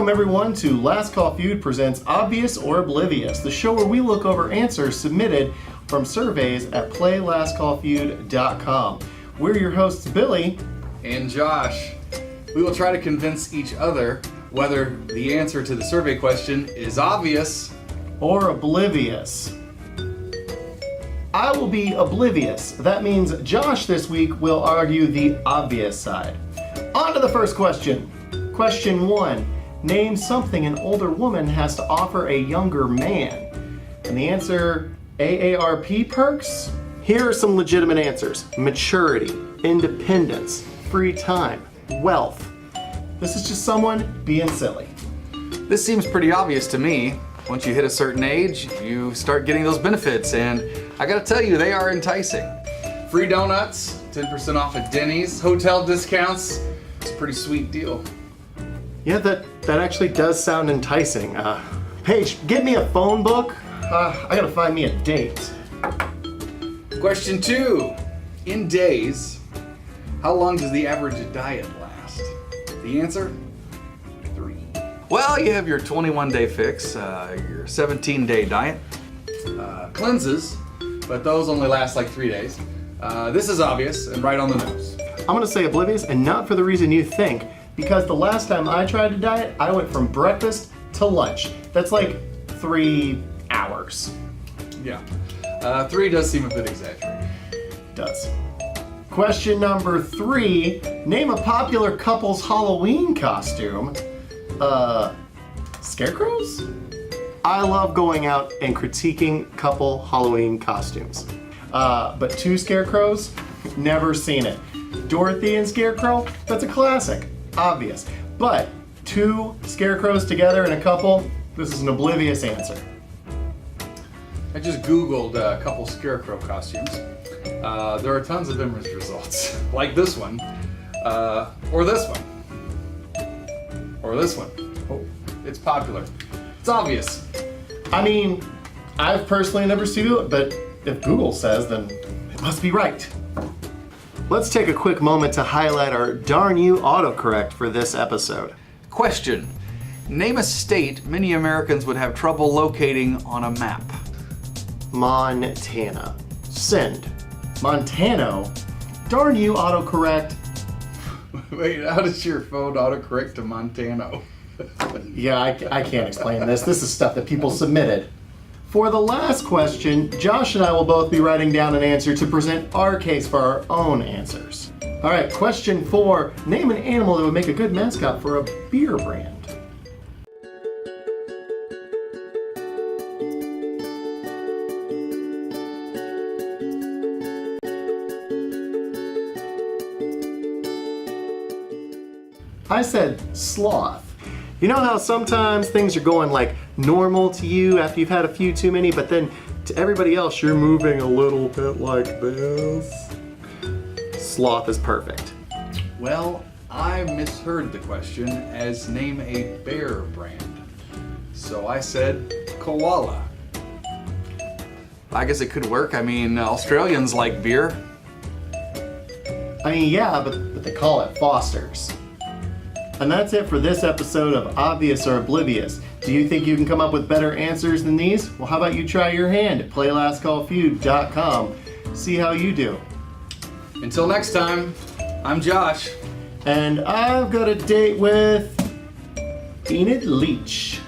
Welcome everyone to Last Call Feud presents Obvious or Oblivious, the show where we look over answers submitted from surveys at playlastcallfeud.com. We're your hosts, Billy and Josh. We will try to convince each other whether the answer to the survey question is obvious or oblivious. I will be oblivious. That means Josh this week will argue the obvious side. On to the first question. Question 1. Name something an older woman has to offer a younger man. And the answer, AARP perks? Here are some legitimate answers. Maturity, independence, free time, wealth. This is just someone being silly. This seems pretty obvious to me. Once you hit a certain age, you start getting those benefits, and I gotta tell you, they are enticing. Free donuts, 10% off at Denny's, hotel discounts. It's a pretty sweet deal. Yeah, that actually does sound enticing. Paige, get me a phone book. I gotta find me a date. Question 2. In days, how long does the average diet last? The answer? 3. Well, you have your 21-day fix, your 17-day diet, cleanses, but those only last like 3 days. This is obvious and right on the nose. I'm gonna say oblivious, and not for the reason you think, because the last time I tried to diet, I went from breakfast to lunch. That's like 3 hours. Yeah. 3 does seem a bit exaggerated. Does. Question number 3. Name a popular couple's Halloween costume. Scarecrows? I love going out and critiquing couple Halloween costumes. But 2 scarecrows? Never seen it. Dorothy and Scarecrow? That's a classic. Obvious. But 2 scarecrows together in a couple? This is an oblivious answer. I just Googled a couple scarecrow costumes. There are tons of image results, like this one, or this one, or this one. Oh, it's popular. It's obvious. I mean, I've personally never seen it, but if Google says, then it must be right. Let's take a quick moment to highlight our darn you autocorrect for this episode. Question. Name a state many Americans would have trouble locating on a map. Montana. Send. Montano. Darn you autocorrect. Wait, how does your phone autocorrect to Montano? Yeah, I can't explain this. This is stuff that people submitted. For the last question, Josh and I will both be writing down an answer to present our case for our own answers. All right, question 4. Name an animal that would make a good mascot for a beer brand. I said sloth. You know how sometimes things are going like normal to you after you've had a few too many, but then to everybody else you're moving a little bit like this? Sloth is perfect. Well, I misheard the question as name a bear brand. So I said koala. I guess it could work. I mean, Australians like beer. I mean, yeah, but they call it Foster's. And that's it for this episode of Obvious or Oblivious. Do you think you can come up with better answers than these? Well, how about you try your hand at playlastcallfeud.com. See how you do. Until next time, I'm Josh. And I've got a date with Enid Leach.